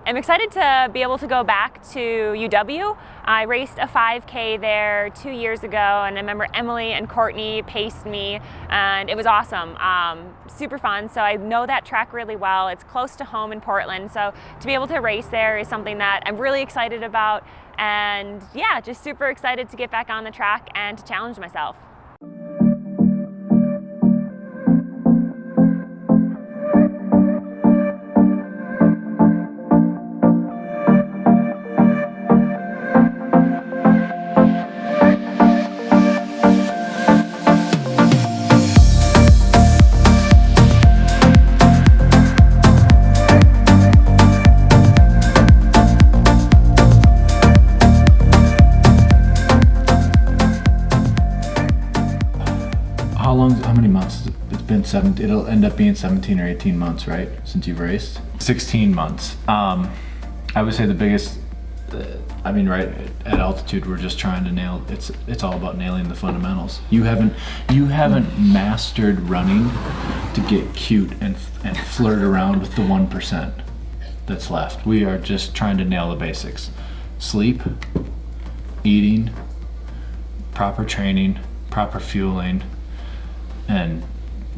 I'm excited to be able to go back to UW. I raced a 5K there 2 years ago, and I remember Emily and Courtney paced me, and it was awesome. Super fun. So I know that track really well. It's close to home in Portland, so to be able to race there is something that I'm really excited about, and yeah, just super excited to get back on the track and to challenge myself. How many months? It's been 7. It'll end up being 17 or 18 months, right? Since you've raced? 16 months. I would say the biggest, right at altitude, we're just trying to nail, it's all about nailing the fundamentals. You haven't mastered running to get cute and flirt around with the 1% that's left. We are just trying to nail the basics. Sleep, eating, proper training, proper fueling, and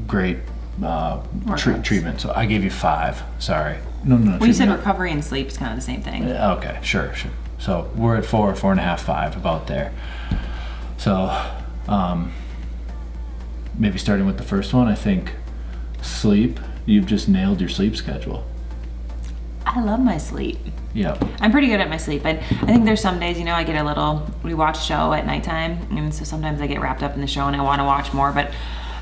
great treatment. So I gave you 5. Sorry. No. Well, you said recovery and sleep is kind of the same thing. Okay, sure. So we're at 4.5, 5, about there. So maybe starting with the first one, I think sleep. You've just nailed your sleep schedule. I love my sleep. Yeah. I'm pretty good at my sleep. And I think there's some days, I get we watch a show at nighttime, and so sometimes I get wrapped up in the show and I want to watch more, but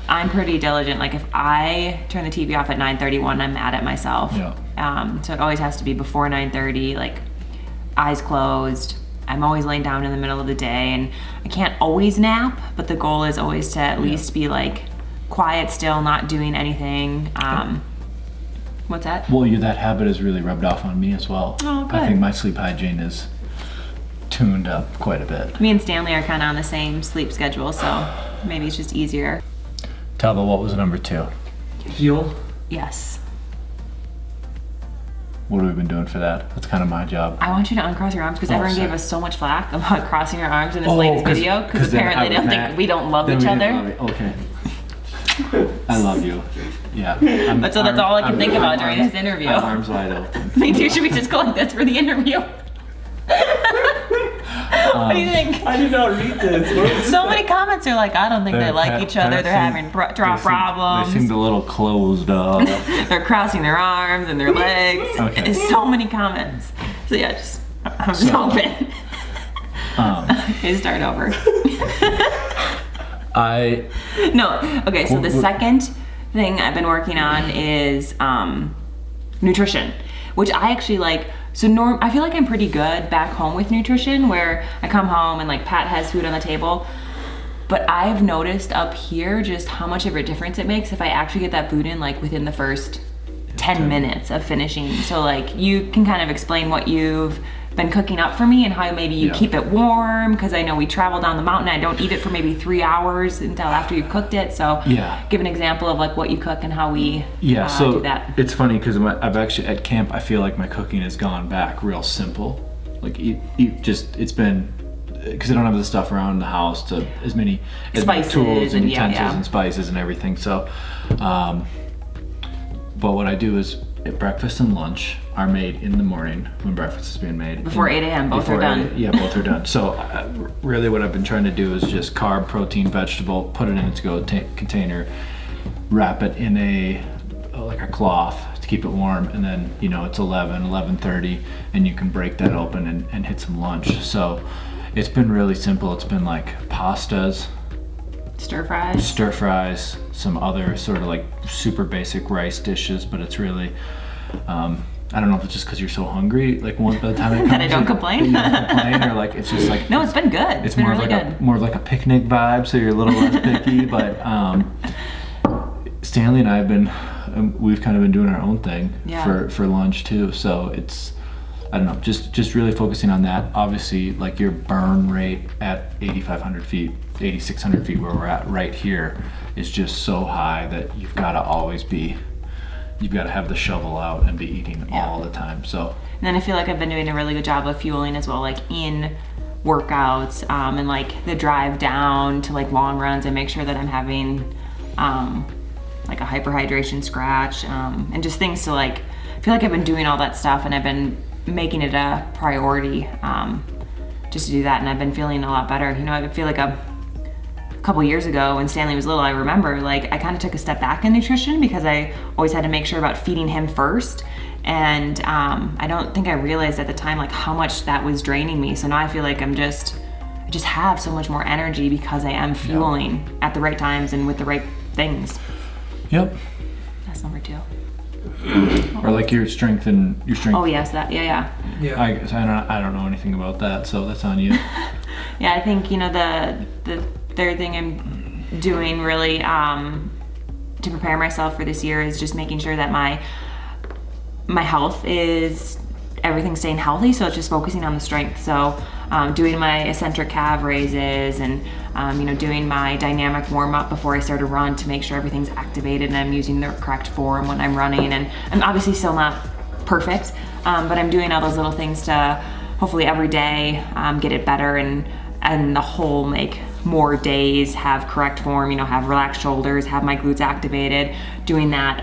I'm pretty diligent. Like if I turn the TV off at 9:31, I'm mad at myself. Yeah. So it always has to be before 9:30, like eyes closed. I'm always laying down in the middle of the day, and I can't always nap, but the goal is always to at least be like quiet still, not doing anything. What's that? Well, that habit has really rubbed off on me as well. Oh, good. I think my sleep hygiene is tuned up quite a bit. Me and Stanley are kind of on the same sleep schedule, so maybe it's just easier. Talbot, what was number 2? Fuel? Yes. What have we been doing for that? That's kind of my job. I want you to uncross your arms because everyone gave us so much flack about crossing your arms in this latest video because apparently they don't think we don't love each other. Okay. I love you. Yeah. But so that's all I can think about during this interview. My arms wide open. Me too. Should we just go like this for the interview? What do you think? I did not read this. So many comments are like, I don't think they like each other. They're having drop problems. They seemed a little closed up. They're crossing their arms and their legs. Okay. There's so many comments. So yeah, I'm just hoping. Okay, start over. Okay, so the second thing I've been working on is nutrition, which I actually like. So I feel like I'm pretty good back home with nutrition, where I come home and like Pat has food on the table. But I've noticed up here just how much of a difference it makes if I actually get that food in like within the first 10 minutes of finishing. So like you can kind of explain what you've been cooking up for me and how maybe you keep it warm, because I know we travel down the mountain. I don't eat it for maybe 3 hours until after you've cooked it. So give an example of like what you cook and how we do that. It's funny because I've actually at camp, I feel like my cooking has gone back real simple. Like it's been, because I don't have the stuff around the house to as many tools and utensils and spices and everything. So, but what I do is breakfast and lunch are made in the morning when breakfast is being made. Before 8 a.m. Both are done. Yeah, both are done. So really what I've been trying to do is just carb, protein, vegetable, put it in a to-go container, wrap it in a cloth to keep it warm, and then it's 11:30, and you can break that open and hit some lunch. So it's been really simple. It's been like pastas, stir fries, some other sort of like super basic rice dishes, but it's really I don't know if it's just because you're so hungry, like by the time it comes that I don't complain. You don't complain, or like it's just like no, it's been good. It's been more really good. More of like a picnic vibe, so you're a little less picky. But Stanley and I have been, we've kind of been doing our own thing for lunch too. So it's, I don't know, just really focusing on that. Obviously, like your burn rate at 8,500 feet, 8,600 feet where we're at right here is just so high that you've got to always be, you've got to have the shovel out and be eating all the time. So And then I feel like I've been doing a really good job of fueling as well, like in workouts, and like the drive down to like long runs. I make sure that I'm having like a hyperhydration scratch, and just things to like, I feel like I've been doing all that stuff and I've been making it a priority, just to do that. And I've been feeling a lot better. You know, I feel like a couple years ago when Stanley was little, I remember like I kind of took a step back in nutrition because I always had to make sure about feeding him first. And I don't think I realized at the time like how much that was draining me. So now I feel like I just have so much more energy because I am fueling at the right times and with the right things. Yep. That's number 2. Or like your strength. Oh yes, that, yeah. I don't know anything about that, so that's on you. Yeah, I think, you know, the third thing I'm doing really to prepare myself for this year is just making sure that my health is everything staying healthy. So it's just focusing on the strength. So doing my eccentric calf raises and you know, doing my dynamic warm up before I start a run to make sure everything's activated and I'm using the correct form when I'm running. And I'm obviously still not perfect, but I'm doing all those little things to hopefully every day get it better and the whole make more days, have correct form, you know, have relaxed shoulders, have my glutes activated, doing that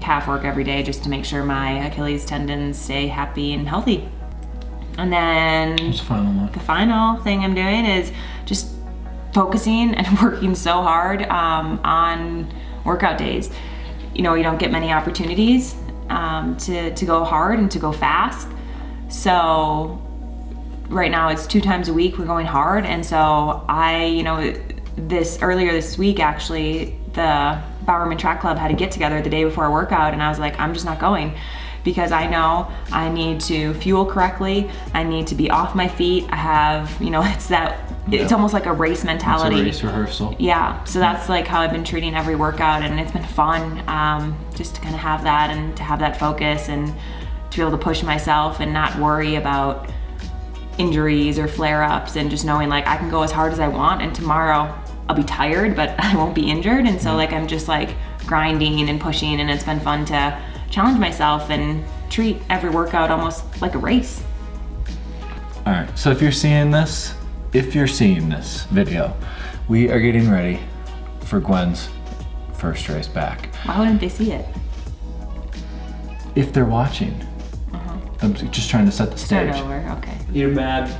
calf work every day just to make sure my Achilles tendons stay happy and healthy. And then the final thing I'm doing is just focusing and working so hard on workout days. You know, you don't get many opportunities to go hard and to go fast. So right now it's 2 times a week we're going hard. And so you know, earlier this week actually, the Bowerman Track Club had a get together the day before a workout, and I was like, I'm just not going because I know I need to fuel correctly. I need to be off my feet. I have, you know, it's almost like a race mentality. It's a race rehearsal. Yeah, so that's like how I've been treating every workout, and it's been fun just to kind of have that and to have that focus and to be able to push myself and not worry about injuries or flare-ups, and just knowing like I can go as hard as I want and tomorrow I'll be tired but I won't be injured. And so like I'm just like grinding and pushing, and it's been fun to challenge myself and treat every workout almost like a race. All right, so if you're seeing this video, we are getting ready for Gwen's first race back. Why wouldn't they see it? If they're watching. I'm just trying to set the stage. Start over, okay. You're mad.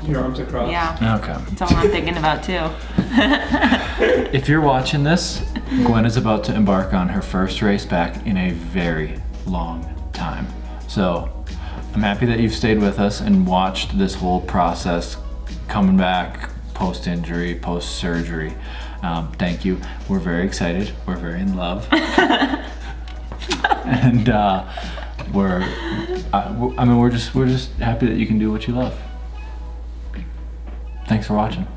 Your arms are crossed. Yeah. Okay. That's all I'm thinking about too. If you're watching this, Gwen is about to embark on her first race back in a very long time. So I'm happy that you've stayed with us and watched this whole process coming back post-injury, post-surgery. Thank you. We're very excited. We're very in love. And we're just happy that you can do what you love. Thanks for watching.